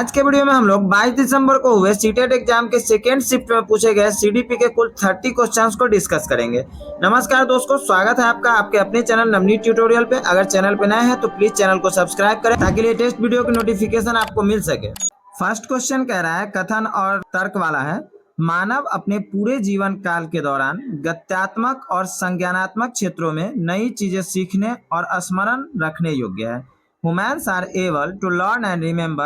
आज के वीडियो में हम लोग 22 दिसंबर को हुए सीटेट एग्जाम के सेकेंड शिफ्ट में पूछे गए सीडीपी के कुल 30 क्वेश्चंस को डिस्कस करेंगे। नमस्कार दोस्तों, स्वागत है आपका आपके अपने चैनल नवनीत ट्यूटोरियल पे। अगर चैनल पे नए हैं तो प्लीज चैनल को सब्सक्राइब करें ताकि लेटेस्ट वीडियो की नोटिफिकेशन आपको मिल सके। फर्स्ट क्वेश्चन कह रहा है, कथन और तर्क वाला है। मानव अपने पूरे जीवन काल के दौरान गत्यात्मक और संज्ञानात्मक क्षेत्रों में नई चीजें सीखने और स्मरण रखने योग्य है। Humans are able to learn and remember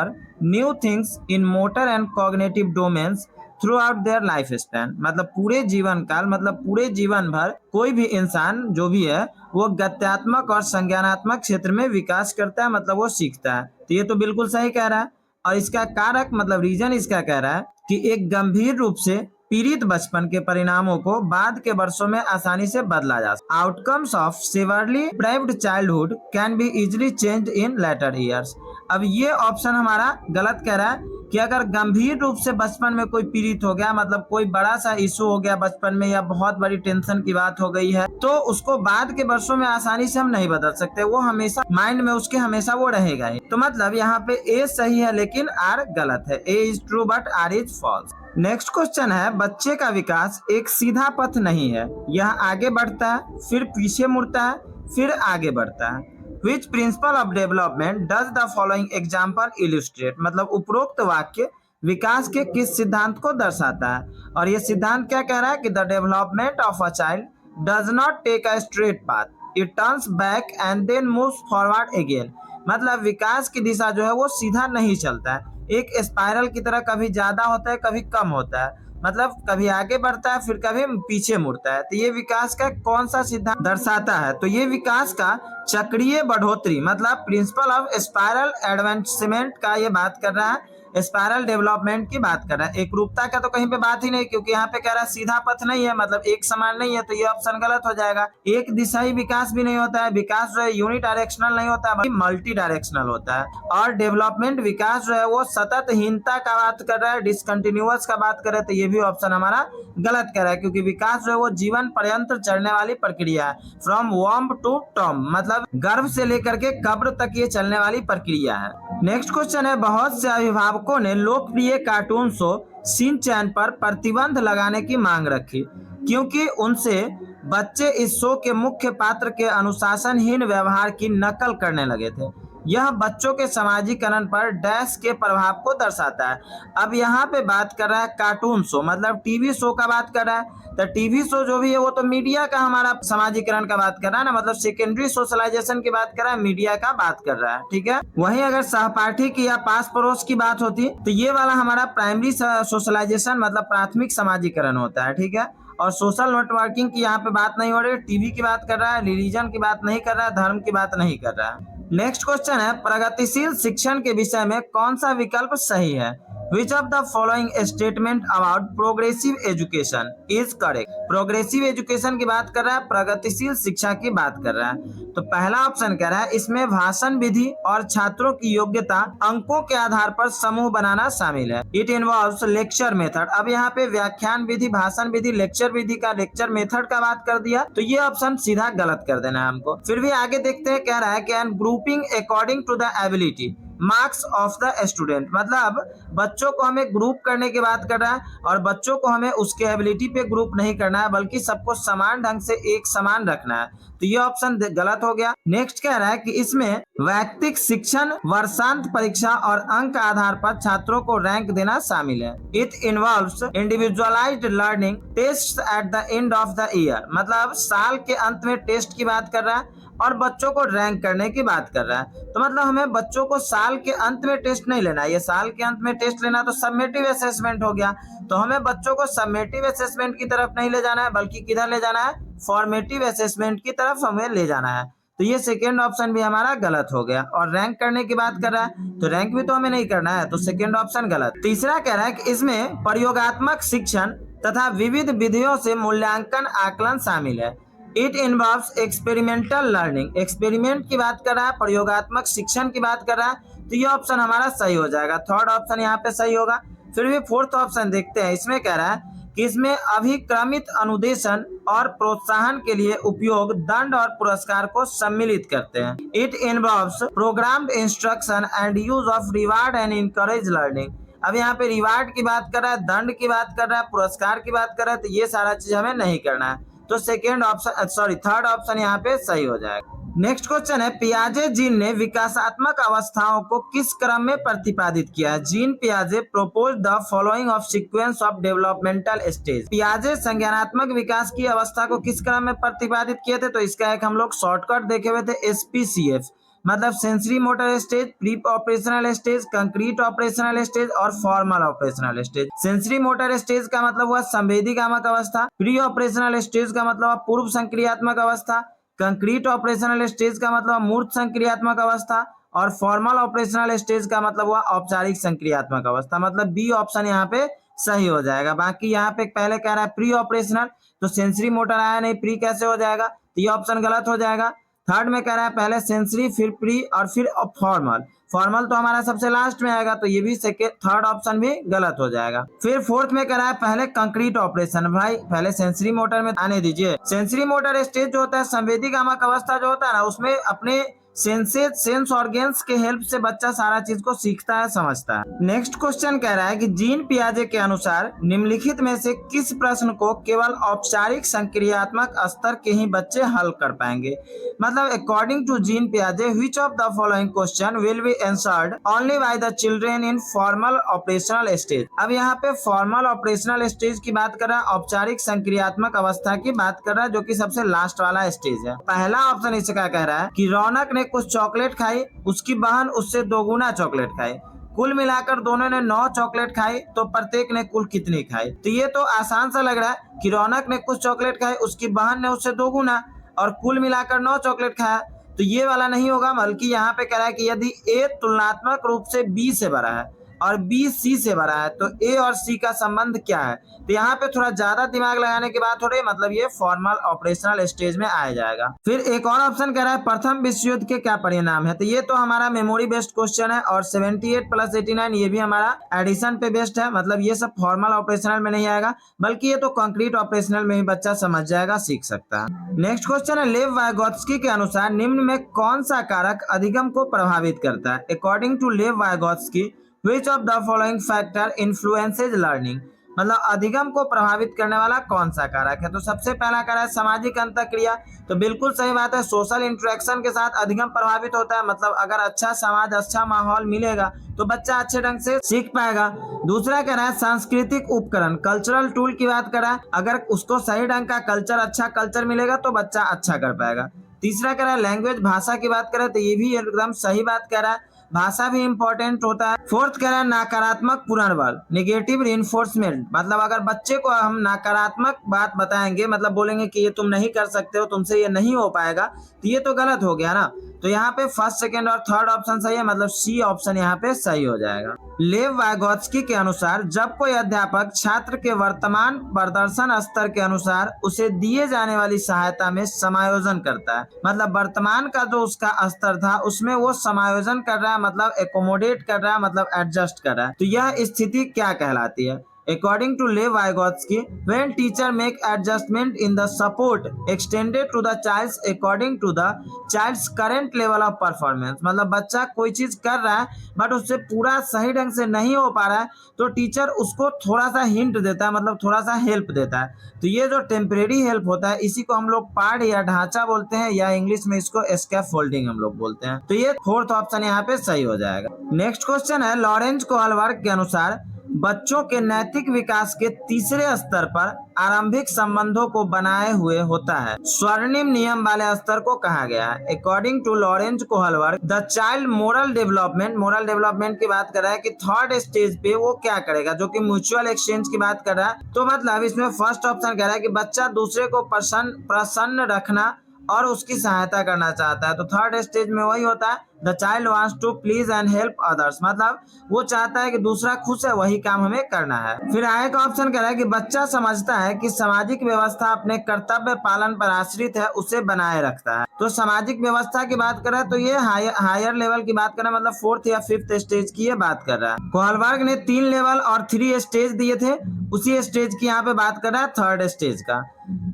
new things in motor and cognitive domains throughout their lifespan। मतलब पूरे जीवन काल, मतलब पूरे जीवन भर कोई भी इंसान जो भी है वो गत्यात्मक और संज्ञानात्मक क्षेत्र में विकास करता है, मतलब वो सीखता है। तो ये तो बिल्कुल सही कह रहा है। और इसका कारक मतलब रीजन इसका कह रहा है कि एक गंभीर रूप से पीड़ित बचपन के परिणामों को बाद के वर्षों में आसानी से बदला जा सकता है। Outcomes of severely deprived childhood can be easily changed in later years. अब ये ऑप्शन हमारा गलत कह रहा है कि अगर गंभीर रूप से बचपन में कोई पीड़ित हो गया, मतलब कोई बड़ा सा इशू हो गया बचपन में या बहुत बड़ी टेंशन की बात हो गई है, तो उसको बाद के वर्षों में आसानी से हम नहीं बदल सकते। वो हमेशा माइंड में उसके हमेशा वो रहेगा ही। तो मतलब यहाँ पे ए सही है लेकिन आर गलत है। A is true but R is false. Next question है, बच्चे का विकास एक सीधा पथ नहीं है। यह आगे बढ़ता है, फिर पीछे मुड़ता है, फिर आगे बढ़ता है। Which principle of development does the following example illustrate? मतलब उपरोक्त वाक्य विकास के किस सिद्धांत को दर्शाता है? और ये सिद्धांत क्या कह रहा है कि the development of a child does not take a straight path. It turns back and then moves forward again. मतलब विकास की दिशा जो है वो सीधा नहीं चलता है, एक स्पाइरल की तरह कभी ज्यादा होता है कभी कम होता है। मतलब कभी आगे बढ़ता है फिर कभी पीछे मुड़ता है। तो ये विकास का कौन सा सिद्धांत दर्शाता है? तो ये विकास का चक्रीय बढ़ोतरी मतलब प्रिंसिपल ऑफ स्पाइरल एडवांसमेंट का ये बात कर रहा है, स्पाइरल डेवलपमेंट की बात कर रहा है। एक रूपता का तो कहीं पे बात ही नहीं, क्योंकि यहाँ पे कह रहा है सीधा पथ नहीं है, मतलब एक समान नहीं है, तो ये ऑप्शन गलत हो जाएगा। एक दिशाई विकास भी नहीं होता है, विकास जो है यूनि डायरेक्शनल नहीं होता है बल्कि मल्टी डायरेक्शनल होता है। और डेवलपमेंट विकास जो है वो सततहीनता का बात कर रहा है, डिसकंटिन्यूअस का बात कर रहा है। तो ये भी ऑप्शन हमारा गलत कर रहा है, क्योंकि विकास जो है वो जीवन पर्यंत चलने वाली प्रक्रिया है। फ्रॉम वॉम्ब टू टॉम मतलब गर्भ से लेकर के कब्र तक ये चलने वाली प्रक्रिया है। नेक्स्ट क्वेश्चन है, बहुत से अभिभावकों ने लोकप्रिय कार्टून शो शिनचैन पर प्रतिबंध लगाने की मांग रखी क्योंकि उनसे बच्चे इस शो के मुख्य पात्र के अनुशासनहीन व्यवहार की नकल करने लगे थे। यह बच्चों के सामाजिकरण पर डैश के प्रभाव को दर्शाता है। अब यहाँ पे बात कर रहा है कार्टून शो, मतलब टीवी शो का बात कर रहा है। तो टीवी शो जो भी है वो तो मीडिया का हमारा सामाजिकरण का बात कर रहा है ना, मतलब सेकेंडरी सोशलाइजेशन की बात कर रहा है, मीडिया का बात कर रहा है। ठीक है, वहीं अगर सहपाठी की या पास पड़ोस की बात होती तो ये वाला हमारा प्राइमरी सोशलाइजेशन मतलब प्राथमिक सामाजिकरण होता है। ठीक है, और सोशल नेटवर्किंग की यहाँ पे बात नहीं हो रही है, टीवी की बात कर रहा है, रिलीजन की बात नहीं कर रहा है, धर्म की बात नहीं कर रहा है। नेक्स्ट क्वेश्चन है, प्रगतिशील शिक्षण के विषय में कौन सा विकल्प सही है? Which of the following statement about progressive education is correct? Progressive education की बात कर रहा है, प्रगतिशील शिक्षा की बात कर रहा है। तो पहला ऑप्शन कह रहा है इसमें भाषण विधि और छात्रों की योग्यता अंकों के आधार पर समूह बनाना शामिल है। It involves lecture method. अब यहाँ पे व्याख्यान विधि, भाषण विधि, लेक्चर विधि का लेक्चर मेथड का बात कर दिया, तो ये ऑप्शन सीधा गलत कर देना है हमको। फिर भी आगे देखते हैं, कह रहा है कि and grouping according to the ability marks of the student. मतलब बच्चों को हमें ग्रुप करने की बात कर रहा है और बच्चों को हमें उसके एबिलिटी पे ग्रुप नहीं करना है बल्कि सबको समान ढंग से एक समान रखना है। तो ये ऑप्शन गलत हो गया। नेक्स्ट कह रहा है कि इसमें वैयक्तिक शिक्षण, वर्षांत परीक्षा और अंक आधार पर छात्रों को रैंक देना शामिल है। It involves individualised learning test at the end of the year. मतलब साल के अंत में टेस्ट की बात कर रहा है और बच्चों को रैंक करने की बात कर रहा है। तो मतलब हमें बच्चों को साल के अंत में टेस्ट नहीं लेना है, ये साल के अंत में टेस्ट लेना तो सबमेटिव असेसमेंट हो गया। तो हमें बच्चों को सबमेटिव असेसमेंट की तरफ नहीं ले जाना है बल्कि किधर ले जाना है, फॉर्मेटिव असेसमेंट की तरफ हमें ले जाना है। तो ये सेकेंड ऑप्शन भी हमारा गलत हो गया। और रैंक करने की बात कर रहा है तो रैंक भी तो हमें नहीं करना है, तो सेकेंड ऑप्शन गलत। तीसरा कह रहा है कि इसमें प्रयोगात्मक शिक्षण तथा विविध विधियों से मूल्यांकन आकलन शामिल है। It involves experimental learning. Experiment की बात कर रहा है, प्रयोगात्मक शिक्षण की बात कर रहा है, तो ये ऑप्शन हमारा सही हो जाएगा। थर्ड ऑप्शन यहाँ पे सही होगा। फिर भी फोर्थ ऑप्शन देखते हैं, इसमें कह रहा है कि इसमें अभिक्रमित अनुदेशन और प्रोत्साहन के लिए उपयोग दंड और पुरस्कार को सम्मिलित करते हैं। It involves programmed instruction and use of reward and encourage learning. अब यहाँ पे रिवार्ड की बात कर रहा है, दंड की बात कर रहा है, पुरस्कार की बात कर रहा है, तो ये सारा चीज हमें नहीं करना है। तो थर्ड ऑप्शन यहाँ पे सही हो जाएगा। नेक्स्ट क्वेश्चन है, पियाजे जीन ने विकासात्मक अवस्थाओं को किस क्रम में प्रतिपादित किया है? जीन पियाजे propose the following of sequence of developmental stage. पियाजे संज्ञानात्मक विकास की अवस्था को किस क्रम में प्रतिपादित किए थे? तो इसका एक हम लोग शॉर्टकट देखे हुए थे, SPCF, मतलब sensory motor stage, pre operational stage, concrete operational stage और formal operational stage. Sensory motor stage का मतलब हुआ संवेदीगामक अवस्था, प्री ऑपरेशनल स्टेज का मतलब हुआ पूर्व संक्रियात्मक अवस्था, कंक्रीट ऑपरेशनल स्टेज का मतलब मूर्त संक्रियात्मक अवस्था और फॉर्मल ऑपरेशनल स्टेज का मतलब हुआ औपचारिक संक्रियात्मक अवस्था। मतलब बी ऑप्शन यहाँ पे सही हो जाएगा। बाकी यहाँ पे पहले कह रहा है प्री ऑपरेशनल, तो सेंसरी मोटर आया नहीं, प्री कैसे हो जाएगा? तो ये ऑप्शन गलत हो जाएगा। थर्ड में कह रहा है पहले सेंसरी फिर प्री और फिर फॉर्मल, फॉर्मल तो हमारा सबसे लास्ट में आएगा, तो ये भी थर्ड ऑप्शन भी गलत हो जाएगा। फिर फोर्थ में कह रहा है पहले कंक्रीट ऑपरेशन। भाई पहले सेंसरी मोटर में आने दीजिए। सेंसरी मोटर स्टेज जो होता है, संवेदीगामक अवस्था जो होता है ना, उसमें अपने सेंस ऑर्गेन्स के हेल्प से बच्चा सारा चीज को सीखता है, समझता है। नेक्स्ट क्वेश्चन कह रहा है कि जीन पियाजे के अनुसार निम्नलिखित में से किस प्रश्न को केवल औपचारिक संक्रियात्मक स्तर के ही बच्चे हल कर पाएंगे? मतलब अकॉर्डिंग टू जीन पियाजे which of the following question will be answered only by the children in formal operational stage. अब यहाँ पे फॉर्मल ऑपरेशनल स्टेज की बात कर रहा है, औपचारिक संक्रियात्मक अवस्था की बात कर रहा है, जो कि सबसे लास्ट वाला स्टेज है। पहला ऑप्शन इसका कह रहा है कि रौनक ने कुछ चॉकलेट खाई, उसकी बहन उससे 2 गुना चॉकलेट खाई, कुल मिलाकर दोनों ने 9 चॉकलेट खाई, तो प्रत्येक ने कुल कितनी खाई? तो ये तो आसान सा लग रहा है कि रौनक ने कुछ चॉकलेट खाई, उसकी बहन ने उससे 2 गुना और कुल मिलाकर 9 चॉकलेट खाया, तो ये वाला नहीं होगा। बल्कि यहाँ पे कह रहा है कि यदि A तुलनात्मक रूप से B से बड़ा है और B C से बड़ा है, तो A और C का संबंध क्या है? तो यहाँ पे थोड़ा ज्यादा दिमाग लगाने की बात हो रही है, मतलब ये फॉर्मल ऑपरेशनल स्टेज में आ जाएगा। फिर एक और ऑप्शन कह रहा है प्रथम विश्व युद्ध के क्या परिणाम है? तो ये तो हमारा मेमोरी बेस्ड क्वेश्चन है और 78 + 89 ये भी हमारा एडिशन पे बेस्ड है, मतलब ये सब फॉर्मल ऑपरेशनल में नहीं आएगा, बल्कि ये तो कंक्रीट ऑपरेशनल में ही बच्चा समझ जाएगा, सीख सकता है। नेक्स्ट क्वेश्चन है, लेव वाइगोत्स्की के अनुसार निम्न में कौन सा कारक अधिगम को प्रभावित करता है? According to Lev Vygotsky Which of the following factor influences learning? मतलब अधिगम को प्रभावित करने वाला कौन सा कारक है? तो सबसे पहला कारक है सामाजिक अंतःक्रिया। तो बिल्कुल सही बात है, सोशल इंटरेक्शन के साथ अधिगम प्रभावित होता है। मतलब अगर अच्छा समाज, अच्छा माहौल मिलेगा तो बच्चा अच्छे ढंग से सीख पाएगा। दूसरा कह रहा है सांस्कृतिक उपकरण, कल्चरल टूल की बात कर रहा है, अगर उसको सही ढंग का कल्चर, अच्छा कल्चर मिलेगा तो बच्चा अच्छा कर पाएगा। तीसरा कह रहा है लैंग्वेज, भाषा की बात करें तो ये भी एकदम सही बात कह रहा है, भाषा भी इंपॉर्टेंट होता है। फोर्थ कह रहा है नकारात्मक पुनर्बल, नेगेटिव रिइंफोर्समेंट, मतलब अगर बच्चे को हम नकारात्मक बात बताएंगे, मतलब बोलेंगे कि ये तुम नहीं कर सकते हो, तुमसे ये नहीं हो पाएगा, तो ये तो गलत हो गया ना। तो यहाँ पे फर्स्ट, सेकंड और थर्ड ऑप्शन सही है, मतलब सी ऑप्शन यहाँ पे सही हो जाएगा। लेव वाइगोत्स्की के अनुसार जब कोई अध्यापक छात्र के वर्तमान प्रदर्शन स्तर के अनुसार उसे दिए जाने वाली सहायता में समायोजन करता है, मतलब वर्तमान का जो उसका स्तर था उसमें वो समायोजन कर रहा है, मतलब एकोमोडेट कर रहा है, मतलब एडजस्ट कर रहा है, तो यह स्थिति क्या कहलाती है? According to Lev Vygotsky, when teacher make adjustment in the support extended to the child's according to the child's current level of performance, मतलब बच्चा कोई चीज कर रहा है बट उससे पूरा सही ढंग से नहीं हो पा रहा है, तो टीचर उसको थोड़ा सा हिंट देता है, मतलब थोड़ा सा हेल्प देता है। तो ये जो टेम्परेरी हेल्प होता है इसी को हम लोग पार्ट या ढांचा बोलते हैं, या इंग्लिश में इसको स्कैफोल्डिंग हम लोग बोलते हैं। तो ये फोर्थ ऑप्शन यहाँ पे सही हो जाएगा। नेक्स्ट क्वेश्चन है, लॉरेंज कोहलबर्ग के अनुसार बच्चों के नैतिक विकास के तीसरे स्तर पर आरंभिक संबंधों को बनाए हुए होता है, स्वर्णिम नियम वाले स्तर को कहा गया है। According to Lawrence Kohlberg the child moral development की बात कर रहा है कि थर्ड स्टेज पे वो क्या करेगा, जो कि म्यूचुअल एक्सचेंज की बात कर रहा है। तो मतलब इसमें फर्स्ट ऑप्शन कह रहा है कि बच्चा दूसरे को प्रसन्न रखना और उसकी सहायता करना चाहता है। तो थर्ड स्टेज में वही होता है, the child wants to please and help others, मतलब वो चाहता है कि दूसरा खुश है, वही काम हमें करना है। फिर आगे का ऑप्शन कह रहा है कि बच्चा समझता है कि सामाजिक व्यवस्था अपने कर्तव्य पालन पर आश्रित है, उसे बनाए रखता है। तो सामाजिक व्यवस्था की बात कर रहा है, तो ये हायर लेवल की बात कर रहा है, मतलब फोर्थ या फिफ्थ स्टेज की ये बात कर रहा है। कोहलबर्ग ने 3 लेवल और 3 स्टेज दिए थे, उसी स्टेज की यहाँ पे बात कर रहा है, थर्ड स्टेज का।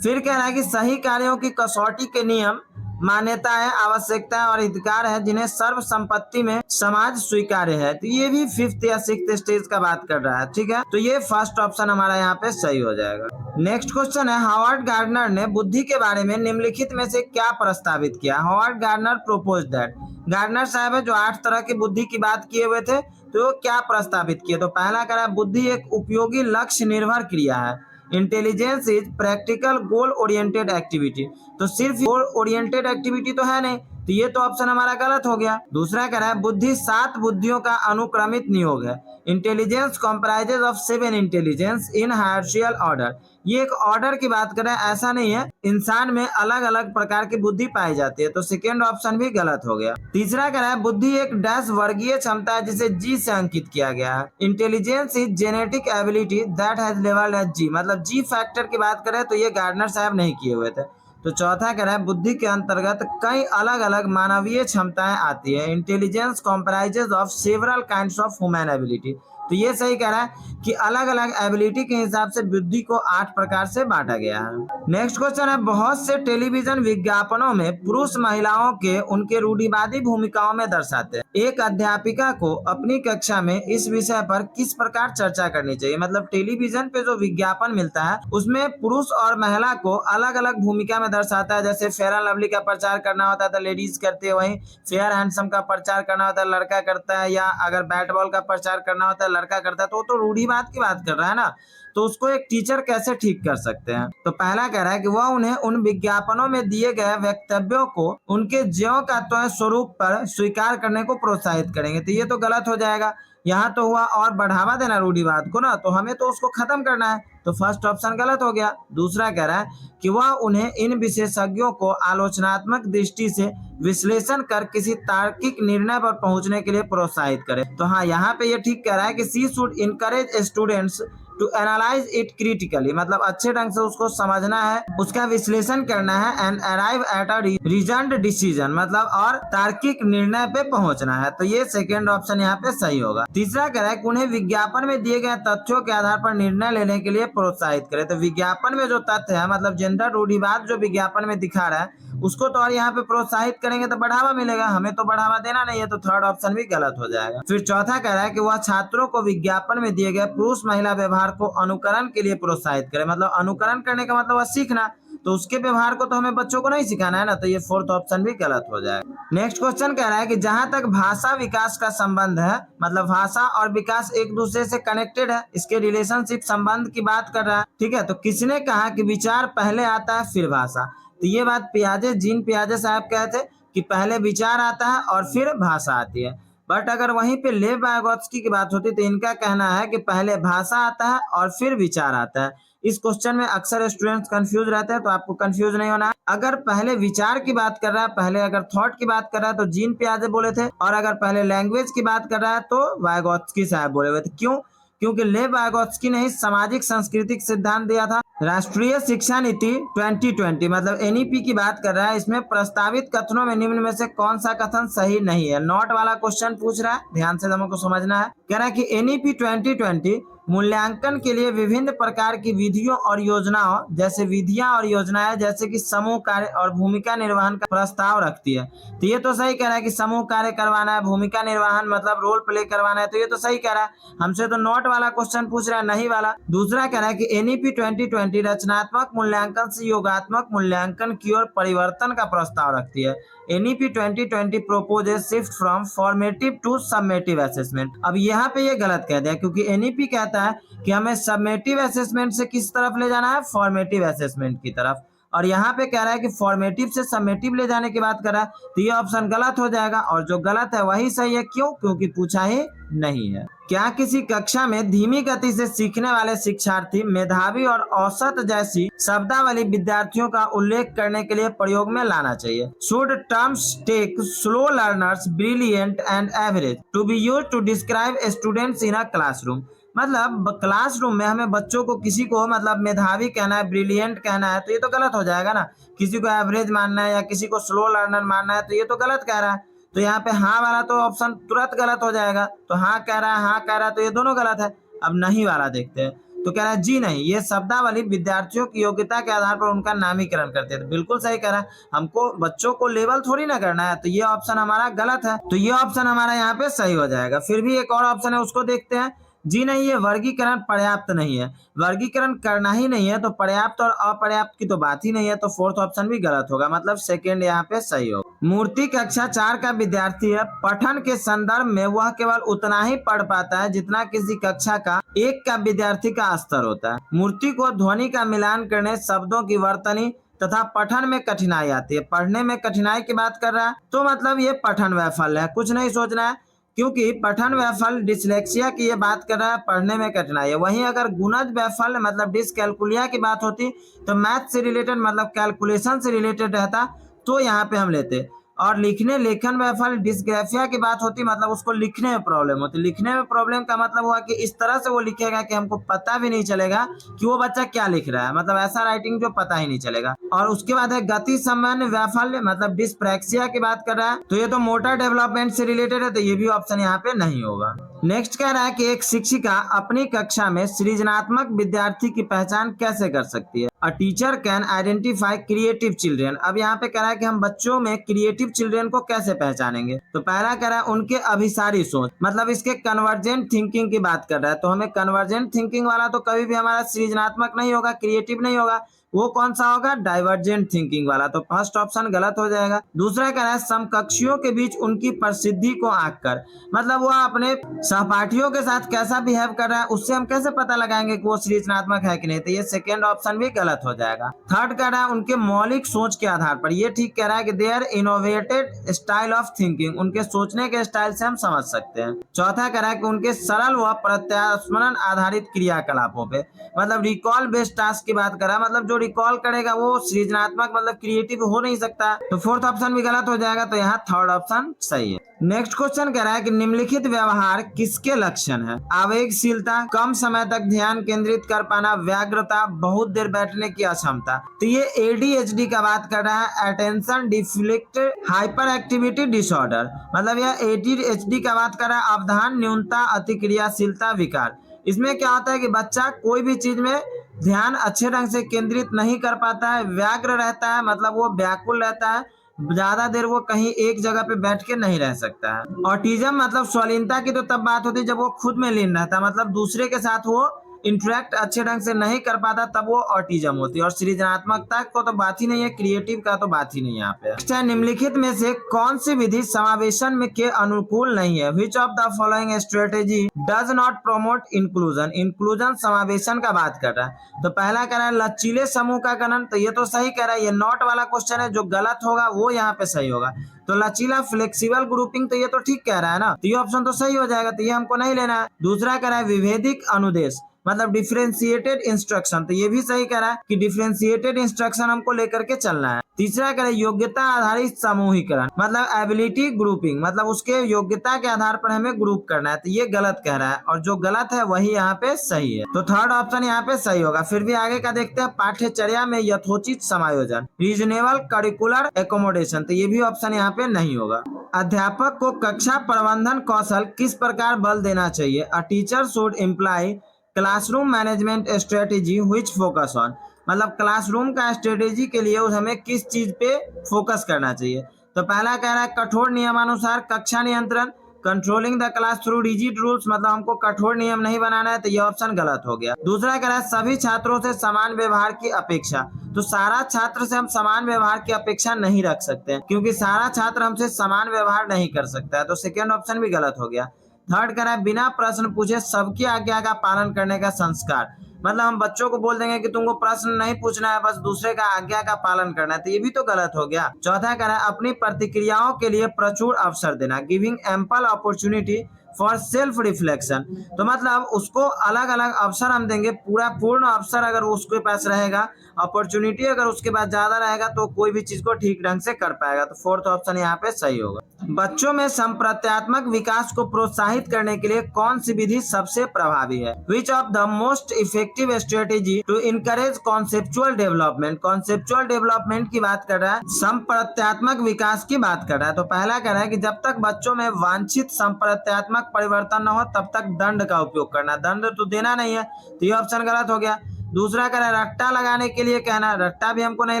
फिर कह रहा है कि सही कार्यों की कसौटी के नियम, मान्यता है, आवश्यकता और अधिकार है जिन्हें सर्व संपत्ति में समाज स्वीकार्य है। तो ये भी फिफ्थ या सिक्स्थ स्टेज का बात कर रहा है, ठीक है। तो ये फर्स्ट ऑप्शन हमारा यहाँ पे सही हो जाएगा। नेक्स्ट क्वेश्चन है, हार्वर्ड गार्डनर ने बुद्धि के बारे में निम्नलिखित में से क्या प्रस्तावित किया। Howard Gardner propose that, Gardner साहब है जो 8 तरह की बुद्धि की बात किए हुए थे, तो वो क्या प्रस्तावित किए। तो पहला कह रहा है, बुद्धि एक उपयोगी लक्ष्य निर्भर क्रिया है। Intelligence is practical goal oriented activity, तो सिर्फ गोल ओरिएंटेड एक्टिविटी तो है नहीं, तो ये तो ऑप्शन हमारा गलत हो गया। दूसरा कह रहा है, बुद्धि 7 बुद्धियों का अनुक्रमित नियोग है। Intelligence comprises of 7 intelligence in hierarchical order, ये एक ऑर्डर की बात कर रहा है, ऐसा नहीं है, इंसान में अलग अलग प्रकार की बुद्धि पाई जाती है, तो सेकेंड ऑप्शन भी गलत हो गया। तीसरा कह रहा है, बुद्धि एक डैश वर्गीय क्षमता है जिसे जी से अंकित किया गया है। Intelligence is genetic ability that has level as G, मतलब जी फैक्टर की बात करें तो ये गार्डनर साहब नहीं किए हुए थे। तो चौथा कह रहा है, बुद्धि के अंतर्गत कई अलग अलग मानवीय क्षमताएं आती है। Intelligence comprises of several kinds of human ability, तो ये सही कह रहा है कि अलग अलग एबिलिटी के हिसाब से बुद्धि को 8 प्रकार से बांटा गया है। नेक्स्ट क्वेश्चन है, बहुत से टेलीविजन विज्ञापनों में पुरुष महिलाओं के उनके रूढ़िवादी भूमिकाओं में दर्शाते हैं। एक अध्यापिका को अपनी कक्षा में इस विषय पर किस प्रकार चर्चा करनी चाहिए, मतलब टेलीविजन पे जो विज्ञापन मिलता है उसमें पुरुष और महिला को अलग अलग भूमिका में दर्शाता है। जैसे फेयर एंड लवली का प्रचार करना होता है तो लेडीज करती है, वहीं फेयर हैंडसम का प्रचार करना होता है लड़का करता है, या अगर बैट बॉल का प्रचार करना होता है लड़का करता है, तो वो तो रूढ़िवाद की बात कर रहा है ना, तो उसको एक टीचर कैसे ठीक कर सकते हैं। तो पहला कह रहा है कि वह उन्हें उन विज्ञापनों में दिए गए वक्तव्यों को उनके ज्यों का त्यों स्वरूप पर स्वीकार करने को प्रोत्साहित करेंगे, तो ये तो गलत हो जाएगा। यहाँ तो हुआ और बढ़ावा देना रूढ़िवाद को ना, तो हमें तो उसको खत्म करना है, तो फर्स्ट ऑप्शन गलत हो गया। दूसरा कह रहा है कि वह उन्हें इन विशेषज्ञों को आलोचनात्मक दृष्टि से विश्लेषण कर किसी तार्किक निर्णय पर पहुंचने के लिए प्रोत्साहित करे। तो हाँ, यहाँ पे ये ठीक कह रहा है कि C should encourage students to analyse it critically, मतलब अच्छे ढंग से उसको समझना है, उसका विश्लेषण करना है, and arrive at a reasoned decision, मतलब और तार्किक निर्णय पे पहुंचना है। तो ये सेकेंड ऑप्शन यहाँ पे सही होगा। तीसरा कह रहा है कि उन्हें विज्ञापन में दिए गए तथ्यों के आधार पर निर्णय लेने के लिए प्रोत्साहित करे। तो विज्ञापन में जो तथ्य है, मतलब जेंडर रूढ़िवाद जो विज्ञापन में दिखा रहा है उसको तो और यहाँ पे प्रोत्साहित करेंगे तो बढ़ावा मिलेगा, हमें तो बढ़ावा देना नहीं है, तो थर्ड ऑप्शन भी गलत हो जाएगा। फिर चौथा कह रहा है कि वह छात्रों को विज्ञापन में दिए गए पुरुष महिला व्यवहार को अनुकरण के लिए प्रोत्साहित करे, मतलब अनुकरण करने का मतलब सीखना, तो उसके व्यवहार को तो हमें बच्चों को नहीं सिखाना है ना, तो ये फोर्थ ऑप्शन भी गलत हो जाएगा। नेक्स्ट क्वेश्चन कह रहा है कि जहां तक भाषा विकास का संबंध है, मतलब भाषा और विकास एक दूसरे से कनेक्टेड है, इसके रिलेशनशिप संबंध की बात कर रहा है, ठीक है। तो किसने कहा कि विचार पहले आता है फिर भाषा, तो ये बात पियाजे, जीन पियाजे साहब कहते कि पहले विचार आता है और फिर भाषा आती है। बट अगर वहीं पे लेव वाइगोत्स्की की बात होती तो इनका कहना है कि पहले भाषा आता है और फिर विचार आता है। इस क्वेश्चन में अक्सर स्टूडेंट्स कंफ्यूज रहते हैं, तो आपको कंफ्यूज नहीं होना है। अगर पहले विचार की बात कर रहा है, पहले अगर थॉट की बात कर रहा है तो जीन पियाजे बोले थे, और अगर पहले लैंग्वेज की बात कर रहा है तो वाइगोत्स्की साहब बोले हुए थे। क्यों? क्योंकि लेव वाइगोत्स्की ने ही सामाजिक सांस्कृतिक सिद्धांत दिया था। राष्ट्रीय शिक्षा नीति 2020 मतलब एनईपी की बात कर रहा है, इसमें प्रस्तावित कथनों में निम्न में से कौन सा कथन सही नहीं है। नॉट वाला क्वेश्चन पूछ रहा है, ध्यान से हमको समझना है। कह रहा है कि एनईपी 2020 मूल्यांकन के लिए विभिन्न प्रकार की विधियों और योजनाओं, जैसे विधियां और योजनाएं जैसे कि समूह कार्य और भूमिका निर्वहन का प्रस्ताव रखती है। तो ये तो सही कह रहा है कि समूह कार्य करवाना है, भूमिका निर्वहन मतलब रोल प्ले करवाना है, तो ये तो सही कह रहा है। हमसे तो नॉट वाला क्वेश्चन पूछ रहा है, नहीं वाला। दूसरा कह रहा है कि एनईपी 2020 रचनात्मक मूल्यांकन से योगात्मक मूल्यांकन की ओर परिवर्तन का प्रस्ताव रखती है। NEP 2020 proposes shift from formative to summative assessment. अब यहाँ पे ये गलत कह दिया, क्योंकि एनईपी कहता है कि हमें सबमेटिव असेसमेंट से किस तरफ ले जाना है, फॉर्मेटिव असेसमेंट की तरफ। और यहाँ पे कह रहा है कि फॉर्मेटिव से समेटिव ले जाने की बात कर रहा है, तो ये ऑप्शन गलत हो जाएगा और जो गलत है वही सही है। क्यों? क्योंकि पूछा ही नहीं है। क्या किसी कक्षा में धीमी गति से सीखने वाले शिक्षार्थी मेधावी और औसत जैसी शब्दावली विद्यार्थियों का उल्लेख करने के लिए प्रयोग में लाना चाहिए? Should terms take slow learners, brilliant and average to be use to describe students in a classroom? मतलब क्लासरूम में हमें बच्चों को किसी को मतलब मेधावी कहना है, ब्रिलियंट कहना है, तो ये तो गलत हो जाएगा ना। किसी को एवरेज मानना है या किसी को स्लो लर्नर मानना है, तो ये तो गलत कह रहा है। तो यहाँ पे हाँ वाला तो ऑप्शन तुरंत गलत हो जाएगा। तो हाँ कह रहा है, हाँ कह रहा है, तो ये दोनों गलत है। अब नहीं वाला देखते हैं, तो कह रहा है जी नहीं, ये शब्दावली विद्यार्थियों की योग्यता के आधार पर उनका नामीकरण करते हैं। तो बिल्कुल सही कह रहा है, हमको बच्चों को लेवल थोड़ी ना करना है, तो ये ऑप्शन हमारा गलत है। तो ये ऑप्शन हमारा यहाँ पे सही हो जाएगा। फिर भी एक और ऑप्शन है, उसको देखते हैं। जी नहीं, ये वर्गीकरण पर्याप्त नहीं है। वर्गीकरण करना ही नहीं है तो पर्याप्त और अपर्याप्त की तो बात ही नहीं है, तो फोर्थ ऑप्शन भी गलत होगा, मतलब सेकंड यहाँ पे सही होगा। मूर्ति कक्षा 4 का विद्यार्थी है। पठन के संदर्भ में वह केवल उतना ही पढ़ पाता है जितना किसी कक्षा का 1 का विद्यार्थी का स्तर होता है। मूर्ति को ध्वनि का मिलान करने, शब्दों की वर्तनी तथा पठन में कठिनाई आती है। पढ़ने में कठिनाई की बात कर रहा है, तो मतलब ये पठन वैफल्य है, कुछ नहीं सोचना है, क्योंकि पठन वैफल्य डिसलेक्सिया की ये बात कर रहा है, पढ़ने में कठिनाई है। वहीं अगर गुणज वैफल्य मतलब डिसकैलकुलिया की बात होती तो मैथ से रिलेटेड मतलब कैलकुलेशन से रिलेटेड रहता, तो यहाँ पे हम लेते। और लेखन वैफल्य डिस्ग्राफिया की बात होती, मतलब उसको लिखने में प्रॉब्लम होती। लिखने में प्रॉब्लम का मतलब हुआ कि इस तरह से वो लिखेगा कि हमको पता भी नहीं चलेगा कि वो बच्चा क्या लिख रहा है, मतलब ऐसा राइटिंग जो पता ही नहीं चलेगा। और उसके बाद है गति संबंध वैफल्य मतलब डिस्प्रैक्सिया की बात कर रहा है, तो ये तो मोटर डेवलपमेंट से रिलेटेड है, तो ये भी ऑप्शन यहाँ पे नहीं होगा। नेक्स्ट कह रहा है कि एक शिक्षिका अपनी कक्षा में सृजनात्मक विद्यार्थी की पहचान कैसे कर सकती है? A teacher can identify creative children. अब यहाँ पे कह रहा है कि हम बच्चों में क्रिएटिव चिल्ड्रेन को कैसे पहचानेंगे? तो पहला कह रहा है उनके अभिसारी सोच, मतलब इसके कन्वर्जेंट थिंकिंग की बात कर रहा है, तो हमें कन्वर्जेंट थिंकिंग वाला तो कभी भी हमारा सृजनात्मक नहीं होगा, क्रिएटिव नहीं होगा, वो कौन सा होगा? डाइवर्जेंट थिंकिंग वाला, तो फर्स्ट ऑप्शन गलत हो जाएगा। दूसरा कह रहा है समकक्षियों के बीच उनकी प्रसिद्धि को आंक कर, मतलब वो अपने सहपाठियों के साथ कैसा बिहेव कर रहा है, उससे हम कैसे पता लगाएंगे कि वो सृजनात्मक है कि नहीं, तो ये सेकेंड ऑप्शन भी गलत हो जाएगा। थर्ड कह रहा है उनके मौलिक सोच के आधार पर, ये ठीक कह रहा है कि their innovated style of thinking, उनके सोचने के स्टाइल से हम समझ सकते हैं। चौथा कह रहा है कि उनके सरल व प्रत्यास्मरण आधारित क्रियाकलापों पे, मतलब रिकॉल बेस्ड टास्क की बात कर रहा है, मतलब जो रिकॉल करेगा वो सृजनात्मक मतलब क्रिएटिव हो नहीं सकता, तो फोर्थ ऑप्शन भी गलत हो जाएगा, तो यहाँ थर्ड ऑप्शन सही है। नेक्स्ट क्वेश्चन कह रहा है कि निम्नलिखित व्यवहार किसके लक्षण है? आवेगशीलता, कम समय तक ध्यान केंद्रित कर पाना, व्याग्रता, बहुत देर बैठने की अक्षमता, तो ये ADHD का बात कर रहा है, attention deflect hyper activity disorder, मतलब यह ADHD का बात कर रहा है, अवधान न्यूनता अतिक्रियाशीलता विकार। इसमें क्या होता है कि बच्चा कोई भी चीज में ध्यान अच्छे ढंग से केंद्रित नहीं कर पाता है, व्याग्र रहता है, मतलब वो व्याकुल रहता है, ज्यादा देर वो कहीं एक जगह पे बैठ के नहीं रह सकता है। ऑटिज्म मतलब स्वालीनता की तो तब बात होती है जब वो खुद में लीन रहता है, मतलब दूसरे के साथ वो इंटरेक्ट अच्छे ढंग से नहीं कर पाता, तब वो ऑटिज्म होती है। और सृजनात्मकता को तो बात ही नहीं है, क्रिएटिव का तो बात ही नहीं है यहाँ पे। निम्नलिखित में से कौन सी विधि समावेशन में के अनुकूल नहीं है? Which of the following strategy does not promote inclusion? Inclusion समावेशन का बात कर रहा है, तो पहला कह रहा है लचीले समूह का गठन, तो ये तो सही कह रहा है, ये नॉट वाला क्वेश्चन है, जो गलत होगा वो यहाँ पे सही होगा। तो लचीला फ्लेक्सिबल ग्रुपिंग, तो ये तो ठीक कह रहा है ना, तो ये ऑप्शन तो सही हो जाएगा, तो ये हमको नहीं लेना है। दूसरा कह रहा है विभेदिक अनुदेश मतलब डिफरेंशिएटेड इंस्ट्रक्शन, तो ये भी सही कह रहा है कि डिफरेंशिएटेड इंस्ट्रक्शन हमको लेकर के चलना है। तीसरा कह रहा है योग्यता आधारित समूहीकरण, मतलब एबिलिटी ग्रुपिंग, मतलब उसके योग्यता के आधार पर हमें ग्रुप करना है, तो ये गलत कह रहा है, और जो गलत है वही यहाँ पे सही है, तो थर्ड ऑप्शन यहाँ पे सही होगा। फिर भी आगे का देखते हैं, पाठ्यचर्या में यथोचित समायोजन, रीजनेबल करिकुलर एकोमोडेशन, तो ये भी ऑप्शन यहाँ पे नहीं होगा। अध्यापक को कक्षा प्रबंधन कौशल किस प्रकार बल देना चाहिए? A teacher should imply classroom management strategy which focus on, मतलब क्लासरूम का स्ट्रेटेजी के लिए हमें किस चीज पे फोकस करना चाहिए? तो पहला कह रहा है कठोर नियमानुसार कक्षा नियंत्रण, controlling the class through rigid rules, मतलब हमको कठोर नियम नहीं बनाना है, तो ये ऑप्शन गलत हो गया। दूसरा कह रहा है सभी छात्रों से समान व्यवहार की अपेक्षा, तो सारा छात्र से हम समान व्यवहार की अपेक्षा नहीं रख सकते हैं, क्योंकि सारा छात्र हमसे समान व्यवहार नहीं कर सकता है, तो सेकेंड ऑप्शन भी गलत हो गया। थर्ड कह रहा है बिना प्रश्न पूछे सबकी आज्ञा का पालन करने का संस्कार, मतलब हम बच्चों को बोल देंगे कि तुमको प्रश्न नहीं पूछना है, बस दूसरे का आज्ञा का पालन करना है, तो ये भी तो गलत हो गया। चौथा कह रहा है अपनी प्रतिक्रियाओं के लिए प्रचुर अवसर देना, giving ample opportunity for self reflection. तो मतलब उसको अलग अलग अवसर हम देंगे, पूरा पूर्ण अवसर अगर उसके पास रहेगा, अपॉर्चुनिटी अगर उसके पास ज्यादा रहेगा तो कोई भी चीज को ठीक ढंग से कर पाएगा। तो फोर्थ ऑप्शन यहाँ पे सही होगा। बच्चों में संप्रत्यात्मक विकास को प्रोत्साहित करने के लिए कौन सी विधि सबसे प्रभावी है? Which of the most effective strategy to encourage conceptual development. Conceptual development की बात कर रहा है, संप्रत्यात्मक विकास की बात कर रहा है। तो पहला कह रहा है कि जब तक बच्चों में वांछित संप्रत्यात्मक परिवर्तन न हो तब तक दंड का उपयोग करना। दंड तो देना नहीं है, तो ये ऑप्शन गलत हो गया। दूसरा कह रहा है रट्टा लगाने के लिए कहना, रट्टा भी हमको नहीं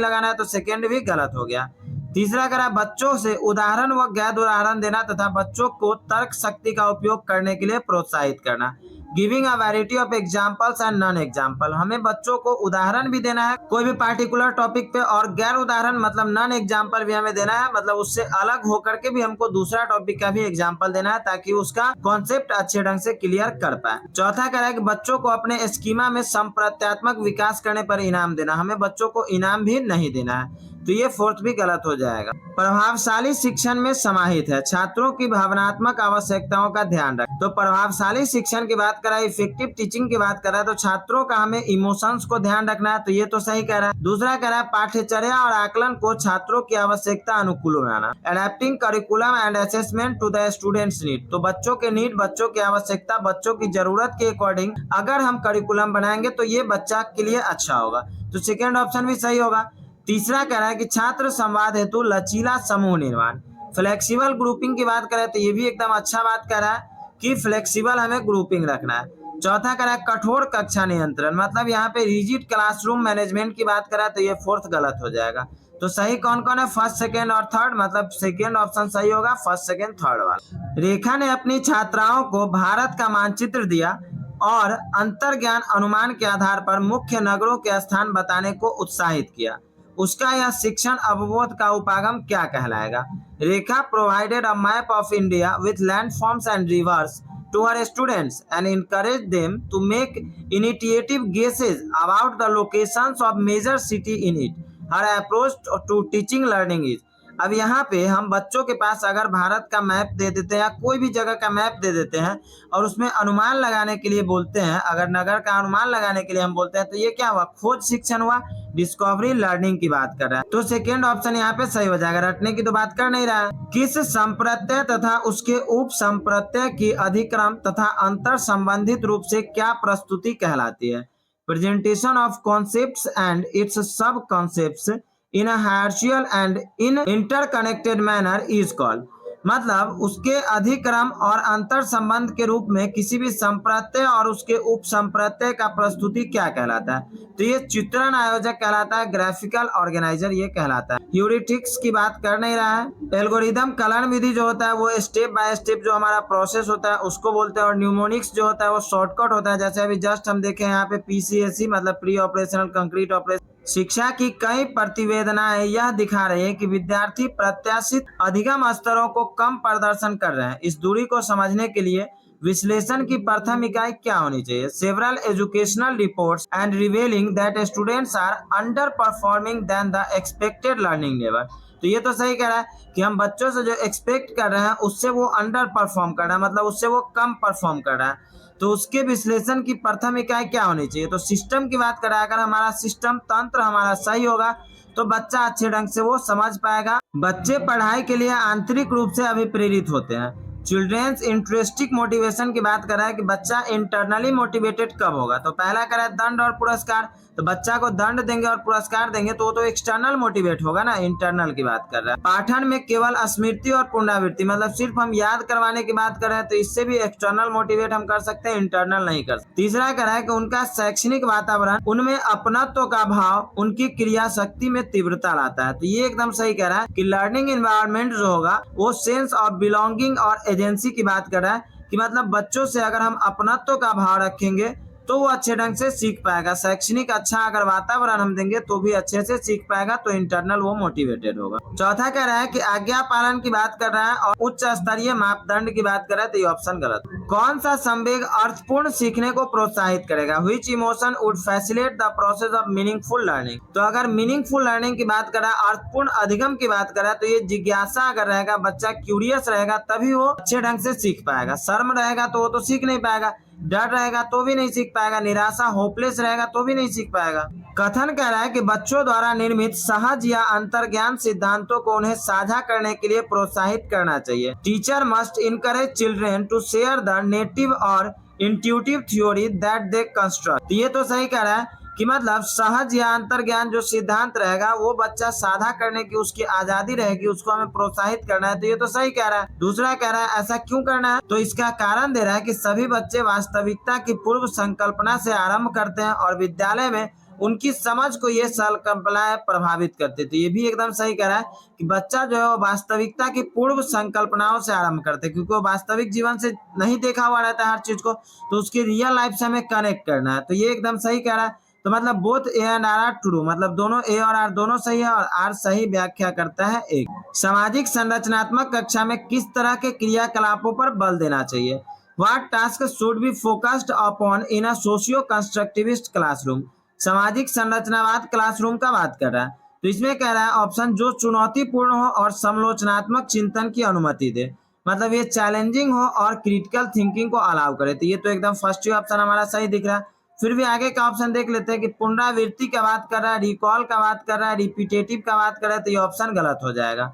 लगाना है, तो सेकेंड भी गलत हो गया। तीसरा कह रहा है बच्चों से उदाहरण व गैर उदाहरण देना तथा बच्चों को तर्क शक्ति का उपयोग करने के लिए प्रोत्साहित करना, giving a variety of examples and non example. हमें बच्चों को उदाहरण भी देना है कोई भी पार्टिकुलर टॉपिक पे, और गैर उदाहरण मतलब नॉन एग्जाम्पल भी हमें देना है, मतलब उससे अलग होकर के भी हमको दूसरा टॉपिक का भी एग्जाम्पल देना है ताकि उसका कॉन्सेप्ट अच्छे ढंग से क्लियर कर पाए। चौथा कह रहा है कि बच्चों को अपने स्कीमा में संप्रत्यात्मक विकास करने पर इनाम देना। हमें बच्चों को इनाम भी नहीं देना है, तो ये फोर्थ भी गलत हो जाएगा। प्रभावशाली शिक्षण में समाहित है छात्रों की भावनात्मक आवश्यकताओं का ध्यान रख। तो प्रभावशाली शिक्षण की बात करा, इफेक्टिव टीचिंग की बात करा, तो छात्रों का हमें इमोशंस को ध्यान रखना है, तो ये तो सही कह रहा है। दूसरा कह रहा है पाठ्यचर्या और आकलन को छात्रों की आवश्यकता अनुकूल बनाना, adapting curriculum and assessment to the students need. तो बच्चों के नीड, बच्चों की आवश्यकता, बच्चों की जरूरत के अकॉर्डिंग अगर हम करिकुलम बनाएंगे तो ये बच्चा के लिए अच्छा होगा, तो सेकेंड ऑप्शन भी सही होगा। तीसरा कह रहा है कि छात्र संवाद हेतु लचीला समूह निर्माण, फ्लेक्सिबल ग्रुपिंग की बात करें तो ये भी एकदम अच्छा बात कह रहा है कि फ्लेक्सिबल हमें ग्रुपिंग रखना है। चौथा कह रहा है कठोर कक्षा नियंत्रण, मतलब यहाँ पे रिजिड क्लासरूम मैनेजमेंट की बात करें तो ये फोर्थ गलत हो जाएगा। तो सही कौन कौन है? फर्स्ट, सेकेंड और थर्ड, मतलब सेकेंड ऑप्शन सही होगा, फर्स्ट सेकेंड थर्ड वाला। रेखा ने अपनी छात्राओं को भारत का मानचित्र दिया और अंतर्ज्ञान अनुमान के आधार पर मुख्य नगरों के स्थान बताने को उत्साहित किया। उसका यह शिक्षण अवबोध का उपागम क्या कहलाएगा? Rekha provided a map of India with landforms and rivers to her students and encourage them to make initiative guesses about the locations of major city in it. Her approach to teaching learning is। अब यहाँ पे हम बच्चों के पास अगर भारत का map दे देते हैं या कोई भी जगह का मैप दे देते हैं और उसमें अनुमान लगाने के लिए बोलते हैं, अगर नगर का अनुमान लगाने के लिए हम बोलते हैं, तो ये क्या हुआ? खोज शिक्षण हुआ, डिस्कवरी लर्निंग की बात कर रहा है। तो सेकेंड ऑप्शन यहाँ पे सही हो जाएगा, रटने की तो बात कर नहीं रहा है। किस संप्रत्यय तथा उसके उप संप्रत्यय की अधिक्रम तथा अंतर संबंधित रूप से क्या प्रस्तुति कहलाती है? Presentation of concepts and it's सब concepts in a hierarchical and in interconnected manner is called। मतलब उसके अधिक्रम और अंतर संबंध के रूप में किसी भी संप्रत्यय और उसके उप संप्रत्यय का प्रस्तुति क्या कहलाता है? तो ये चित्रण आयोजक कहलाता है, ग्राफिकल ऑर्गेनाइजर ये कहलाता है। ह्यूरिस्टिक्स की बात कर नहीं रहा है। एल्गोरिदम कलन विधि जो होता है वो स्टेप बाय स्टेप जो हमारा प्रोसेस होता है उसको बोलते हैं, और न्यूमोनिक्स जो होता है वो शॉर्टकट होता है। जैसे अभी जस्ट हम देखें यहाँ पे PCSE मतलब प्री ऑपरेशनल कंक्रीट ऑपरेशन। शिक्षा की कई प्रतिवेदनाएं यह दिखा रही है कि विद्यार्थी प्रत्याशित अधिगम स्तरों को कम प्रदर्शन कर रहे हैं। इस दूरी को समझने के लिए विश्लेषण की प्रथम इकाई क्या होनी चाहिए? Several educational reports and revealing that students are underperforming than the expected learning level. तो ये तो सही कह रहा है कि हम बच्चों से जो एक्सपेक्ट कर रहे हैं उससे वो अंडर परफॉर्म कर रहा है, मतलब उससे वो कम परफॉर्म कर रहा है। तो उसके विश्लेषण की प्रथम इकाई क्या होनी चाहिए? तो सिस्टम की बात करें, अगर हमारा सिस्टम तंत्र हमारा सही होगा तो बच्चा अच्छे ढंग से वो समझ पाएगा। बच्चे पढ़ाई के लिए आंतरिक रूप से अभिप्रेरित होते हैं। चिल्ड्रेंस इंटरेस्टिक मोटिवेशन की बात कर रहा है कि बच्चा इंटरनली मोटिवेटेड कब होगा? तो पहला कह रहा है दंड और पुरस्कार, तो बच्चा को दंड देंगे और पुरस्कार देंगे तो वो तो एक्सटर्नल मोटिवेट होगा ना, इंटरनल की बात कर रहा है। पाठन में केवल स्मृति और पुनरावृत्ति, मतलब सिर्फ हम याद करवाने की बात कर रहे हैं तो इससे भी एक्सटर्नल मोटिवेट हम कर सकते हैं, इंटरनल नहीं कर सकते। तीसरा कह रहा है कि उनका शैक्षणिक वातावरण उनमें अपनत्व का भाव उनकी क्रिया शक्ति में तीव्रता लाता है। तो ये एकदम सही कह रहा है कि लर्निंग एनवायरनमेंट जो होगा वो सेंस ऑफ बिलोंगिंग और एजेंसी की बात कर रहा है कि मतलब बच्चों से अगर हम अपनत्व का भाव रखेंगे तो वो अच्छे ढंग से सीख पाएगा। शैक्षणिक अच्छा अगर वातावरण हम देंगे तो भी अच्छे से सीख पाएगा, तो इंटरनल वो मोटिवेटेड होगा। चौथा कह रहा है कि आज्ञा पालन की बात कर रहा है और उच्च स्तरीय मापदंड की बात कर रहा है, तो ये ऑप्शन गलत। कौन सा संवेग अर्थपूर्ण सीखने को प्रोत्साहित करेगा? Which emotion would facilitate the process of meaningful learning? तो अगर मीनिंगफुल लर्निंग की बात कर रहा है, अर्थपूर्ण अधिगम की बात कर रहा है, तो ये जिज्ञासा अगर रहेगा, बच्चा क्यूरियस रहेगा तभी वो अच्छे ढंग से सीख पाएगा। शर्म रहेगा तो वो तो सीख नहीं पाएगा, डर रहेगा तो भी नहीं सीख पाएगा, निराशा होपलेस रहेगा तो भी नहीं सीख पाएगा। कथन कह रहा है कि बच्चों द्वारा निर्मित सहज या अंतर्ज्ञान सिद्धांतों को उन्हें साझा करने के लिए प्रोत्साहित करना चाहिए। Teacher must encourage children to share the native और intuitive theory that they construct. ये तो सही कह रहा है कि मतलब सहज या अंतर्ज्ञान जो सिद्धांत रहेगा वो बच्चा साझा करने की उसकी आजादी रहेगी, उसको हमें प्रोत्साहित करना है, तो ये तो सही कह रहा है। दूसरा कह रहा है ऐसा क्यों करना है, तो इसका कारण दे रहा है कि सभी बच्चे वास्तविकता की पूर्व संकल्पना से आरंभ करते हैं और विद्यालय में उनकी समझ को ये संकल्पनाएं प्रभावित करती थी। ये भी एकदम सही कह रहा है कि बच्चा जो है वो वास्तविकता की पूर्व संकल्पनाओं से आरंभ करते हैं, क्योंकि वो वास्तविक जीवन से नहीं देखा हुआ रहता है हर चीज को, तो उसकी रियल लाइफ से हमें कनेक्ट करना है, तो ये एकदम सही कह रहा है। तो मतलब both A and R are true, मतलब दोनों ए और आर दोनों सही है, और आर सही व्याख्या करता है एक। सामाजिक संरचनात्मक कक्षा में किस तरह के क्रियाकलापों पर बल देना चाहिए? What task should be focused upon in a socio constructivist classroom? सामाजिक संरचनावाद क्लासरूम का बात कर रहा है, तो इसमें कह रहा है ऑप्शन जो चुनौतीपूर्ण हो और समालोचनात्मक चिंतन की अनुमति दे, मतलब ये चैलेंजिंग हो और क्रिटिकल थिंकिंग को अलाउ करे, तो ये तो एकदम फर्स्ट ऑप्शन हमारा सही दिख रहा है। फिर भी आगे का ऑप्शन देख लेते हैं कि पुनरावृत्ति का बात कर रहा है, रिकॉल का बात कर रहा है, रिपीटेटिव का बात कर रहा है, तो ये ऑप्शन गलत हो जाएगा।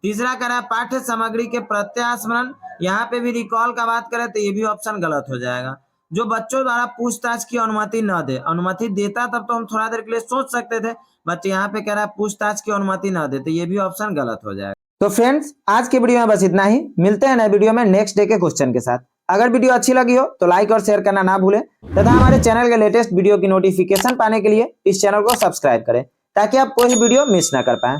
तीसरा कर रहा है पाठ्य सामग्री के प्रत्यास्मरण, यहाँ पे भी रिकॉल का बात करें तो ये भी ऑप्शन गलत हो जाएगा। जो बच्चों द्वारा पूछताछ की अनुमति न दे, अनुमति देता तब तो हम थोड़ा देर के लिए सोच सकते थे, बट यहाँ पे कह रहा है पूछताछ की अनुमति न दे, तो ये भी ऑप्शन गलत हो जाएगा। तो फ्रेंड्स आज की वीडियो में बस इतना ही, मिलते हैं नए वीडियो में नेक्स्ट डे के क्वेश्चन के साथ। अगर वीडियो अच्छी लगी हो तो लाइक और शेयर करना ना भूलें तथा हमारे चैनल के लेटेस्ट वीडियो की नोटिफिकेशन पाने के लिए इस चैनल को सब्सक्राइब करें ताकि आप कोई वीडियो मिस ना कर पाएं।